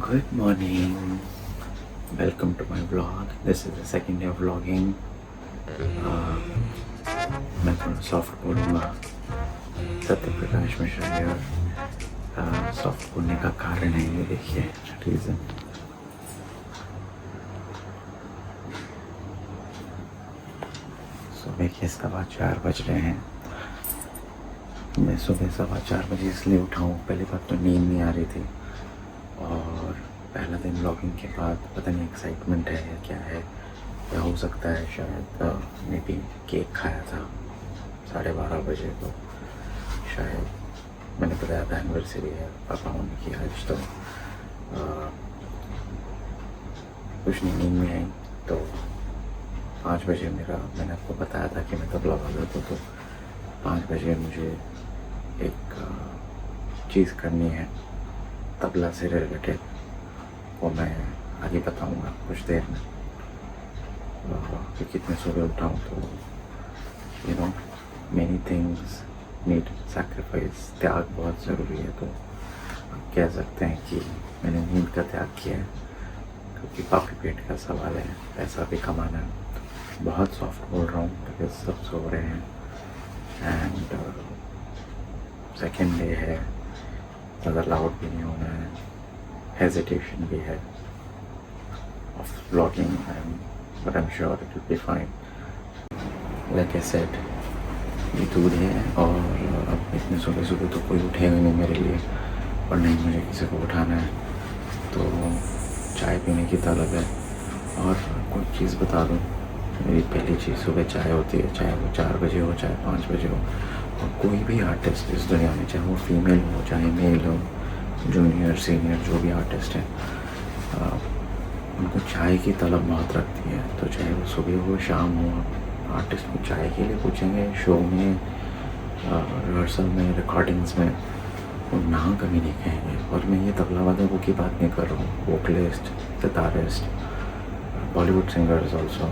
Good morning. Welcome to my vlog. This is the second day of vlogging. मैं थोड़ा soft बोलूँगा. सत्य प्रकाश मिश्रा यार soft बोलने का कारण है ये देखिए रीज़न. सुबह के 4:15 बज रहे हैं. मैं सुबह 4:15 बजे इसलिए उठा हूँ. पहली बात तो नींद नहीं आ रही थी और पहला दिन व्लॉगिंग के बाद पता नहीं एक्साइटमेंट है या क्या है या हो सकता है शायद मे बी केक खाया था 12:30 बजे. तो शायद मैंने बताया था एनिवर्सरी है पापा होने की आज. तो कुछ नहीं नींद में आई. तो 5 बजे मैंने आपको बताया था कि मैं तबला वाला था. तो 5 बजे मुझे एक चीज़ करनी है तबला से रिलेटेड. वो मैं आगे बताऊंगा कुछ देर में. क्योंकि इतने सुबह उठा हूँ तो you know many things need sacrifice. त्याग बहुत ज़रूरी है. तो आप कह सकते हैं कि मैंने नींद का त्याग किया है क्योंकि पापी पेट का सवाल है. पैसा भी कमाना है. बहुत सॉफ्ट बोल रहा हूँ क्योंकि सब सो रहे हैं. एंड सेकेंड डे है. ज़्यादा लाउड भी नहीं होना है. हेजिटेशन भी है of vlogging but I'm sure it will be fine. Like I said, ये दूध है और अब इतने सुबह सुबह तो कोई उठेगा नहीं मेरे लिए और नहीं मुझे किसी को उठाना है. तो चाय पीने की तलब है. और कोई चीज़ बता दूँ, मेरी पहली चीज़ सुबह चाय होती है. चाहे वो 4 बजे हो चाहे 5 बजे हो. और कोई भी आर्टिस्ट इस दुनिया में, चाहे वो फीमेल हो चाहे मेल हो, जूनियर सीनियर जो भी आर्टिस्ट हैं, उनको चाय की तलब बहुत रखती है. तो चाहे वो सुबह हो शाम हो, आर्टिस्ट को चाय के लिए पूछेंगे. शो में, रिहर्सल में, रिकॉर्डिंग्स में वो ना कभी नहीं कहेंगे. और मैं ये तबला वादकों की बात नहीं कर रहा हूँ. Vocalist, sitarist, Bollywood singers also.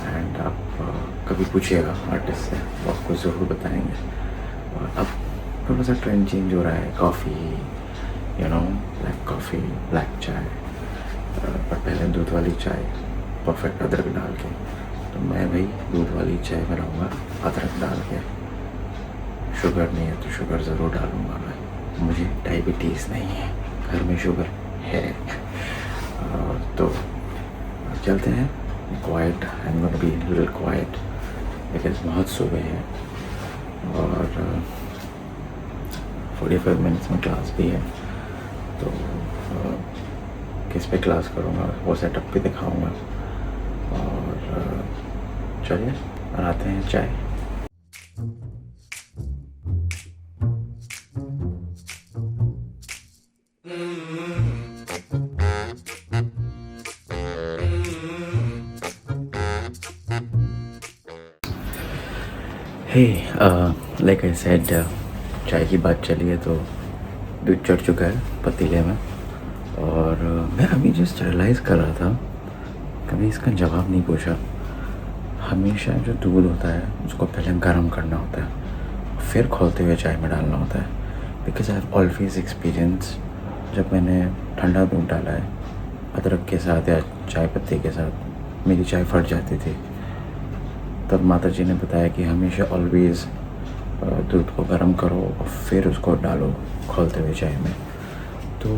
And आप कभी पूछिएगा आर्टिस्ट से, वो आपको ज़रूर बताएंगे. और अब थोड़ा सा ट्रेंड चेंज हो रहा है. Coffee, you know, black coffee, black चाय. पर पहले दूध वाली चाय परफेक्ट अदरक डाल के. तो मैं भाई दूध वाली चाय बनाऊँगा अदरक डाल के. शुगर नहीं है तो शुगर ज़रूर डालूँगा मैं. मुझे डायबिटीज़ नहीं है, घर में शुगर है. तो चलते हैं. Quite, I am gonna be little quite because बहुत सुबह है और 45 मिनट्स में क्लास भी है. तो किस पे क्लास करूँगा वो सेटअप भी दिखाऊँगा. और चलिए बनाते हैं चाय. हे लाइक आई सेड, चाय की बात चली है तो दूध चढ़ चुका है पतीले में. और मैं अभी जस्ट रियलाइज़ कर रहा था, कभी इसका जवाब नहीं पूछा. हमेशा जो दूध होता है उसको पहले गर्म करना होता है, फिर खोलते हुए चाय में डालना होता है. Because I have always experience, जब मैंने ठंडा दूध डाला है अदरक के साथ या चाय पत्ती के साथ, मेरी चाय फट जाती थी. तब माता जी ने बताया कि हमेशा ऑलवेज़ दूध को गर्म करो और फिर उसको डालो खोलते हुए चाय में. तो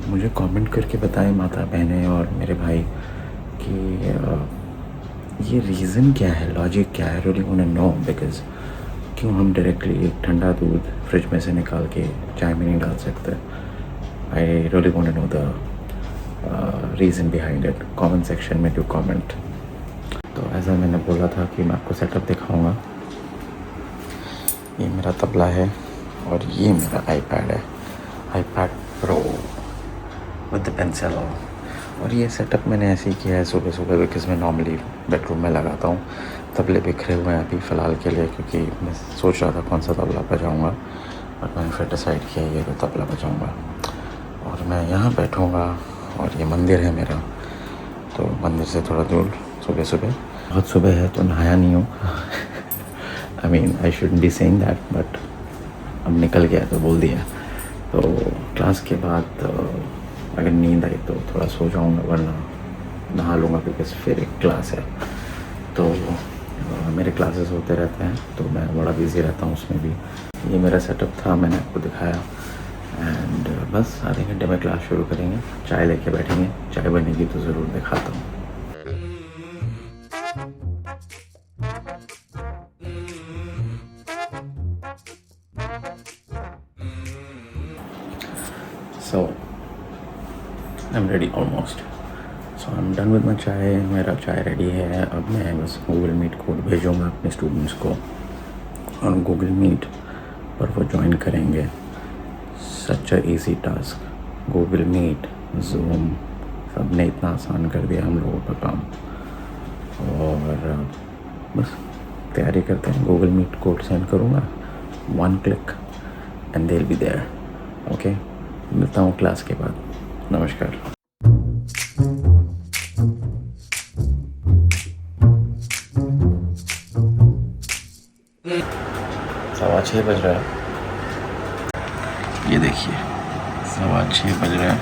मुझे कमेंट करके बताएं माता बहनें और मेरे भाई कि ये रीज़न क्या है, लॉजिक क्या है. Really want to know because क्यों हम डायरेक्टली एक ठंडा दूध फ्रिज में से निकाल के चाय में नहीं डाल सकते. I really want to know the reason behind it. Comment section में डू कमेंट. तो ऐसा मैंने बोला था कि मैं आपको सेटअप दिखाऊंगा. ये मेरा तबला है और ये मेरा आईपैड है, आईपैड प्रो विद पेंसिल. और ये सेटअप मैंने ऐसे ही किया है सुबह सुबह बिकॉज मैं नॉर्मली बेडरूम में लगाता हूँ. तबले बिखरे हुए हैं अभी फ़िलहाल के लिए क्योंकि मैं सोच रहा था कौन सा तबला बजाऊँगा. और मैंने फिर डिसाइड किया ये तो तबला बजाऊँगा. और मैं यहाँ बैठूँगा और ये मंदिर है मेरा. तो मंदिर से थोड़ा दूर सुबह सुबह, बहुत सुबह है तो नहाया नहीं हूँ. I mean I shouldn't be saying that but अब निकल गया तो बोल दिया. तो क्लास के बाद अगर नींद आई तो थोड़ा सो जाऊँगा, वरना नहा लूँगा क्योंकि फिर एक क्लास है। तो मेरे क्लासेस होते रहते हैं तो मैं बड़ा बिज़ी रहता हूँ उसमें भी। ये मेरा सेटअप था, मैंने आपको दिखाया। एंड बस आधे घंटे में क्लास शुरू करेंगे, चाय लेके बैठेंगे, चाय बनेगी तो ज़रूर दिखाता हूँ। So I'm ready almost. So I'm done with my चाय, मेरा चाय रेडी है। अब मैं बस गूगल मीट कोड भेजूँगा अपने स्टूडेंट्स को और गूगल मीट पर वो ज्वाइन करेंगे। Such a easy task. Google Meet, Zoom, सब ने इतना आसान कर दिया हम लोगों का काम। और बस तैयारी करते हैं। गूगल मीट कोड सेंड करूँगा, 1 click and they will be there. Okay, मिलता हूँ क्लास के बाद। नमस्कार। 6:15 बज रहा है। ये देखिए 6:15 बज रहे हैं।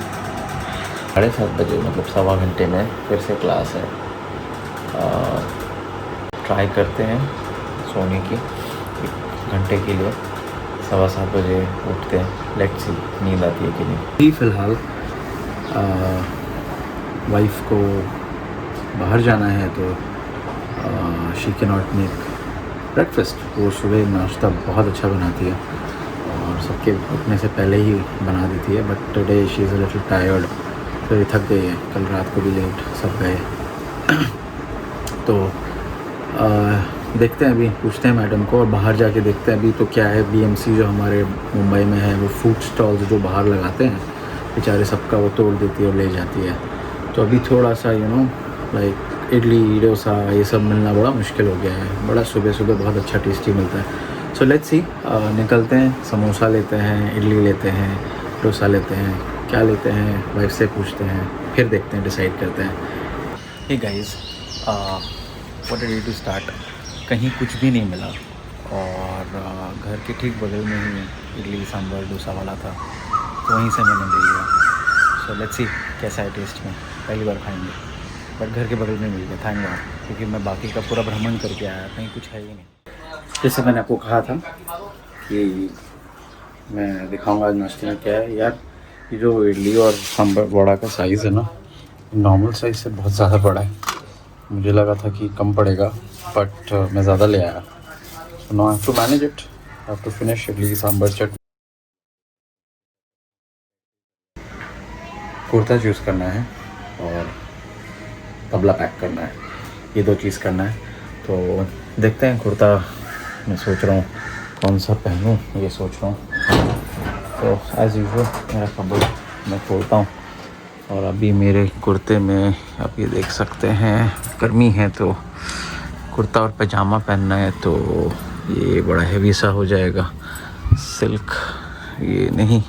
7:30 बजे मतलब 1.25 घंटे में फिर से क्लास है। ट्राई करते हैं सोने की 1 घंटे के लिए। 7:15 बजे उठते हैं, लेट्स सी नींद आती है कि नहीं। फ़िलहाल वाइफ को बाहर जाना है तो she can not make breakfast. वो सुबह नाश्ता बहुत अच्छा बनाती है और सबके उठने से पहले ही बना देती है। But today she is a little tired, तो थक गई है। कल रात को भी लेट सब गए। तो देखते हैं, अभी पूछते हैं मैडम को और बाहर जाके देखते हैं अभी तो क्या है। बीएमसी जो हमारे मुंबई में है, वो फूड स्टॉल्स जो बाहर लगाते हैं, बेचारे सबका वो तोड़ देती है और ले जाती है। तो अभी थोड़ा सा लाइक इडली डोसा ये सब मिलना बड़ा मुश्किल हो गया है। बड़ा सुबह सुबह बहुत अच्छा टेस्टी मिलता है। सो लेट्स सी, निकलते हैं, समोसा लेते हैं, इडली लेते हैं, डोसा लेते हैं, क्या लेते हैं वाइफ से पूछते हैं, फिर देखते हैं, डिसाइड करते हैं। Hey guys, what a day to start. कहीं कुछ भी नहीं मिला और घर के ठीक बगल में ही इडली सांभर डोसा वाला था, तो वहीं से मैंने ले लिया। सो लेट्स सी कैसा है टेस्ट में, पहली बार खाएंगे। बट घर के बगल में मिल गया, थैंक गॉड, क्योंकि मैं बाकी का पूरा भ्रमण करके आया, कहीं कुछ है ही नहीं। जैसे मैंने आपको कहा था कि मैं दिखाऊंगा आज नाश्ते में क्या है। यार ये जो इडली और सांभर वड़ा का साइज़ है ना, नॉर्मल साइज़ से बहुत ज़्यादा बड़ा है। मुझे लगा था कि कम पड़ेगा, बट मैं ज़्यादा ले आया। So now I have to manage it, I have to finish idli sambar chutney. Kurta choose करना है और तबला पैक करना है, ये 2 चीज़ करना है। तो देखते हैं, कुर्ता मैं सोच रहा हूँ कौन सा पहनूँ, ये सोच रहा हूँ। तो एज़ यूजुअल मेरा कपड़ा मैं खोलता हूँ और अभी मेरे कुर्ते में आप ये देख सकते हैं, गर्मी है तो कुर्ता और पजामा पहनना है, तो ये बड़ा हेवी सा हो जाएगा। सिल्क ये नहीं,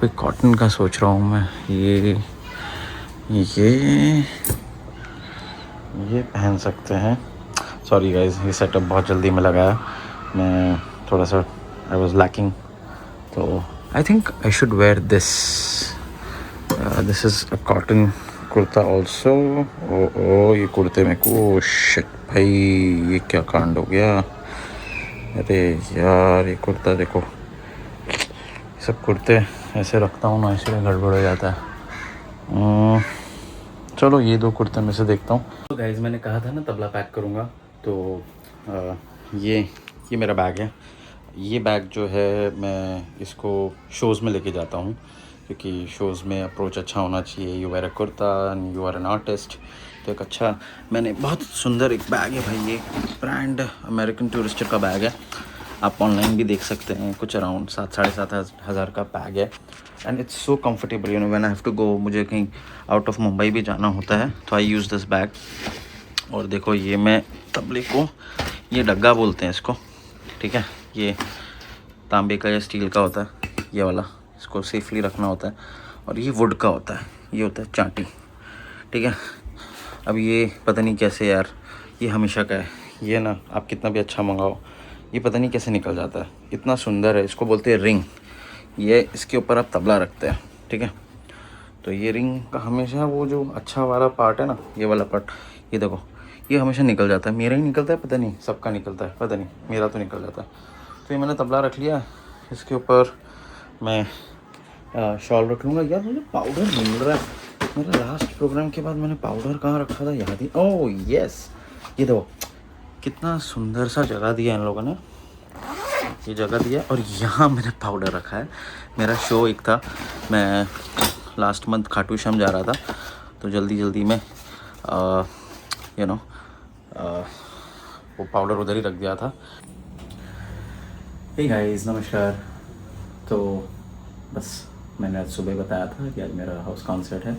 कोई कॉटन का सोच रहा हूँ मैं। ये पहन सकते हैं। सॉरी गाइस, ये सेटअप बहुत जल्दी में लगाया, मैं थोड़ा सा आई वाज लैकिंग। तो I think I should wear this is a cotton kurta also. ओ ये कुर्ते में को शिट भाई, ये क्या कांड हो गया। अरे यार, ये कुर्ता देखो, सब कुर्ते ऐसे रखता हूँ ना, इसलिए गड़बड़ हो जाता है। चलो ये 2 कुर्ते में से देखता हूँ। तो गाइज़ मैंने कहा था ना तबला पैक करूँगा, तो ये मेरा बैग है। ये बैग जो है मैं इसको शोज़ में लेके जाता हूँ, क्योंकि शोज़ में अप्रोच अच्छा होना चाहिए। You wear a kurta and you are an artist, तो एक अच्छा, मैंने बहुत सुंदर एक बैग है भाई। ये ब्रांड अमेरिकन टूरिस्टर का बैग है, आप ऑनलाइन भी देख सकते हैं। कुछ अराउंड 7-7.5 हज़ार का बैग है and it's so comfortable. When I have to go, मुझे कहीं आउट ऑफ मुंबई भी जाना होता है तो आई यूज़ दिस बैग। और देखो ये मैं तबले को, ये डग्गा बोलते हैं इसको, ठीक है। ये तांबे का या स्टील का होता है ये वाला, इसको सेफली रखना होता है। और ये वुड का होता है, ये होता है चांटी, ठीक है। अब ये पता नहीं कैसे यार, ये हमेशा का है। ये ना आप कितना भी अच्छा मंगाओ, ये पता नहीं कैसे निकल जाता है। इतना सुंदर है, इसको बोलते हैं रिंग। ये इसके ऊपर आप तबला रखते हैं, ठीक है। तो ये रिंग का हमेशा वो जो अच्छा वाला पार्ट है ना, ये वाला पार्ट, ये देखो, ये हमेशा निकल जाता है। मेरा ही निकलता है, पता नहीं सबका निकलता है, पता नहीं, मेरा तो निकल जाता है। तो ये मैंने तबला रख लिया, इसके ऊपर मैं शॉल रख लूँगा। यार मुझे पाउडर मिल रहा है, मेरा लास्ट प्रोग्राम के बाद मैंने पाउडर कहाँ रखा था याद ही। ओह यस, ये देखो कितना सुंदर सा जगह दिया इन लोगों ने, ये जगह दिया और यहाँ मैंने पाउडर रखा है। मेरा शो एक था, मैं लास्ट मंथ खाटू श्याम जा रहा था, तो जल्दी जल्दी में यू नो वो पाउडर उधर ही रख दिया था। हे गाइस, नमस्कार। तो बस मैंने आज सुबह बताया था कि आज मेरा हाउस कॉन्सर्ट है,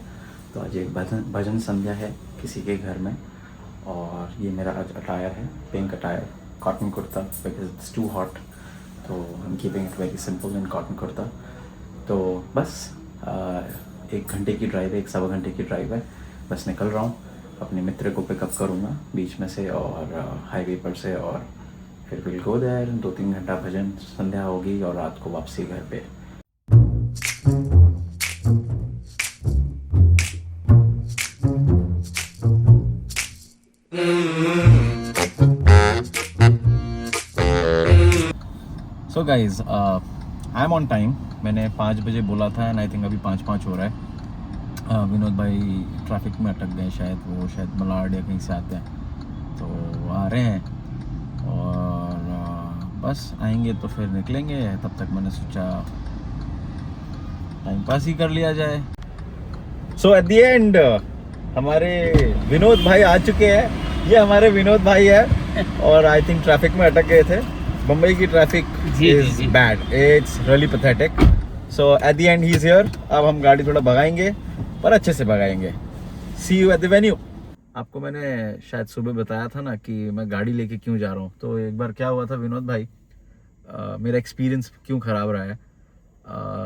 तो आज एक भजन संध्या है किसी के घर में, और ये मेरा आज अटायर है, pink attire, cotton kurta, because it's too hot, तो I am keeping it very simple in cotton kurta. तो बस 1 घंटे की ड्राइव है, 1 सवा घंटे की ड्राइव है, बस निकल रहा हूँ। अपने मित्र को पिकअप करूँगा बीच में से और हाईवे पर से, और फिर विल गो देयर। 2-3 घंटा भजन संध्या होगी और रात को वापसी घर पे। So guys, I am on time. मैंने 5 बजे बोला था एंड आई थिंक अभी 5:05 हो रहा है। विनोद भाई ट्रैफिक में अटक गए शायद, वो शायद मलाड या कहीं से आते हैं, तो आ रहे हैं और बस आएंगे तो फिर निकलेंगे। तब तक मैंने सोचा टाइम पास ही कर लिया जाए। सो एट द एंड हमारे विनोद भाई आ चुके हैं। ये हमारे विनोद भाई है और आई थिंक ट्रैफिक में अटक गए थे। मुंबई की traffic is bad, it's really pathetic. So eight the and he is here. अब हम गाड़ी थोड़ा भगाएंगे, पर अच्छे से भगाएंगे। सी यू एट द वेन्यू। आपको मैंने शायद सुबह बताया था ना कि मैं गाड़ी लेके क्यों जा रहा हूँ। तो एक बार क्या हुआ था विनोद भाई, मेरा एक्सपीरियंस क्यों ख़राब रहा है।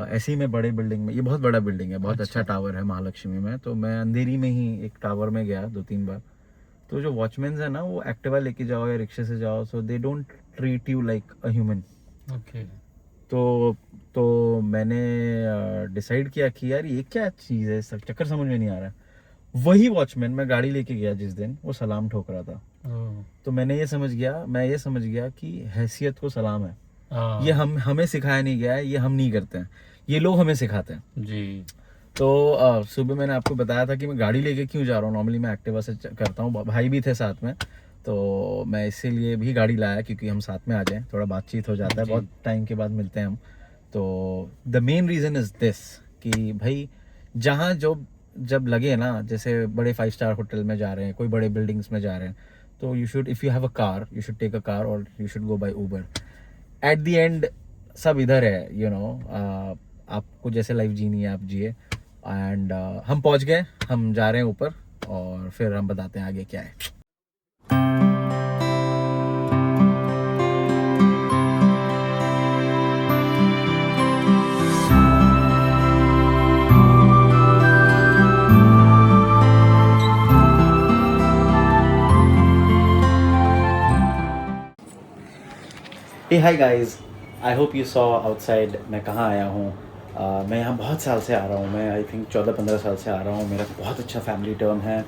ऐसे ही मैं बड़े बिल्डिंग में, ये बहुत बड़ा बिल्डिंग है, बहुत अच्छा टावर है महालक्ष्मी में, तो मैं अंधेरी में ही एक टावर में गया 2-3 बार। तो जो वॉचमैन है ना, वो एक्टिवा लेके जाओ या रिक्शे से जाओ, so they don't treat you like a human. Okay. तो मैंने डिसाइड किया कि यार ये क्या चीज़ है, सब चक्कर समझ में नहीं आ रहा है। वही वॉचमैन मैं गाड़ी लेके गया जिस दिन, वो सलाम ठोक रहा था। तो मैं ये समझ गया कि हैसियत को सलाम है। ये हमें सिखाया नहीं गया है, ये हम नहीं करते हैं, ये लोग हमें सिखाते हैं जी। तो सुबह मैंने आपको बताया था कि मैं गाड़ी लेके क्यों जा रहा हूँ। नॉर्मली मैं एक्टिवा से करता हूँ, भाई भी थे साथ में, तो मैं इसीलिए भी गाड़ी लाया क्योंकि हम साथ में आ जाएं, थोड़ा बातचीत हो जाता है, बहुत टाइम के बाद मिलते हैं हम। तो the main reason is this कि भाई जहाँ जब लगे ना, जैसे बड़े 5 स्टार होटल में जा रहे हैं, कोई बड़े बिल्डिंग्स में जा रहे हैं, तो you should, if you have a car, you should take a car और you should go by Uber. At the end सब इधर है, यू नो, आपको जैसे लाइफ जीनी है आप जिए। एंड हम पहुंच गए, हम जा रहे हैं ऊपर और फिर हम बताते हैं आगे क्या है। Hey hi guys, I hope you saw outside मैं कहाँ आया हूँ। मैं यहाँ बहुत साल से आ रहा हूँ, मैं आई थिंक 14-15 साल से आ रहा हूँ। मेरा बहुत अच्छा फैमिली टर्म है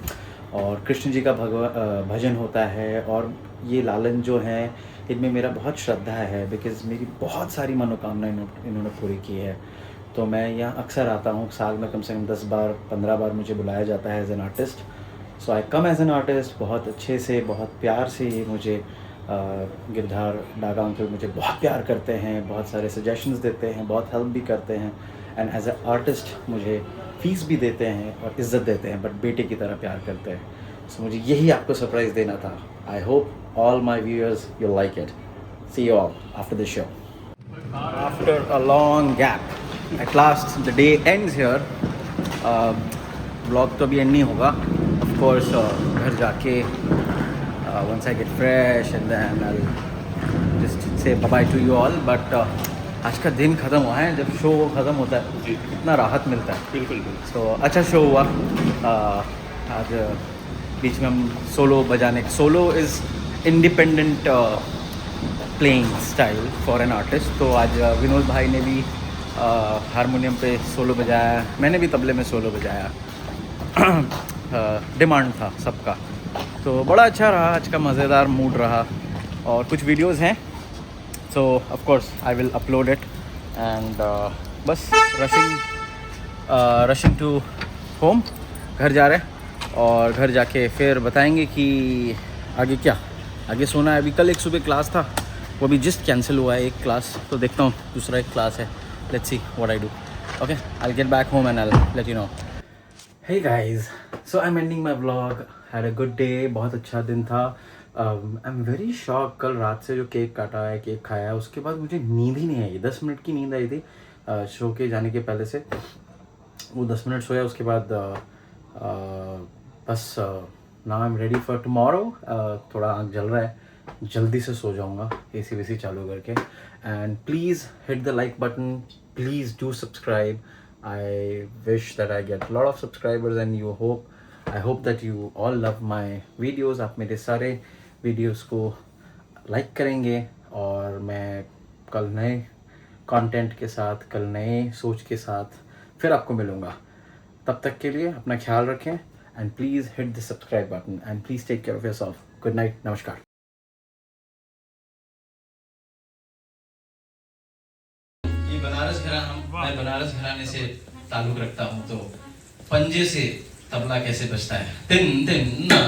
और कृष्ण जी का भजन होता है, और ये लालन जो हैं इनमें मेरा बहुत श्रद्धा है, बिकॉज़ मेरी बहुत सारी मनोकामनाएं इन्होंने पूरी की है। तो मैं यहाँ अक्सर आता हूँ, साल में कम से कम 10 बार 15 बार मुझे बुलाया जाता है as an artist. So I come as an artist. बहुत अच्छे से, बहुत प्यार से ये मुझे गिरधार डागा अंकल मुझे बहुत प्यार करते हैं, बहुत सारे सजेशंस देते हैं, बहुत हेल्प भी करते हैं, एंड एज ए आर्टिस्ट मुझे फीस भी देते हैं और इज़्ज़त देते हैं, बट बेटे की तरह प्यार करते हैं। सो मुझे यही आपको सरप्राइज़ देना था। I hope all my viewers you like it. See you all after the show. After a long gap at last the day ends here. Vlog तो अभी एंड नहीं होगा, ऑफ कोर्स घर जाके once I get fresh and then I'll just say bye to you all, but आज का दिन ख़त्म हुआ है। जब शो ख़त्म होता है इतना राहत मिलता है। बिल्कुल। सो अच्छा शो हुआ। आज बीच में हम सोलो बजाने, solo is independent playing style for an artist. तो आज विनोद भाई ने भी हारमोनियम पे सोलो बजाया, मैंने भी तबले में सोलो बजाया। डिमांड था सबका, तो बड़ा अच्छा रहा, आज का मज़ेदार मूड रहा। और कुछ वीडियोस हैं, सो of course I will upload it and बस रशिंग टू होम, घर जा रहे हैं और घर जाके फिर बताएंगे कि आगे क्या। आगे सोना है। अभी कल एक सुबह क्लास था, वो भी जस्ट कैंसिल हुआ है एक क्लास, तो देखता हूँ दूसरा एक क्लास है। Let's see what I do. Okay, I will get back home and I will let you know. Hey guys, so I am ending my vlog. Had a good day, बहुत अच्छा दिन था। आई एम वेरी शॉक, कल रात से जो cake काटा है, केक खाया है, उसके बाद मुझे नींद ही नहीं आई। 10 मिनट की नींद आई थी शो के जाने के पहले से। वो 10 मिनट सोया, उसके बाद बस now I am ready for tomorrow. थोड़ा आँख जल रहा है, जल्दी से सो जाऊँगा एसी वेसी चालू करके। And please hit the like button, please do subscribe. I wish that I get a lot of subscribers and I hope that you all love my videos. आप मेरे सारे वीडियोस को लाइक करेंगे और मैं कल नए कंटेंट के साथ, कल नए सोच के साथ फिर आपको मिलूँगा। तब तक के लिए अपना ख्याल रखें and please hit the subscribe button and please take care of yourself. Good night, नमस्कार। ये बनारस घराना, मैं बनारस घराने से ताल्लुक़ रखता हूँ, तो पंजे से तबला कैसे बजता है, तिन तिन ना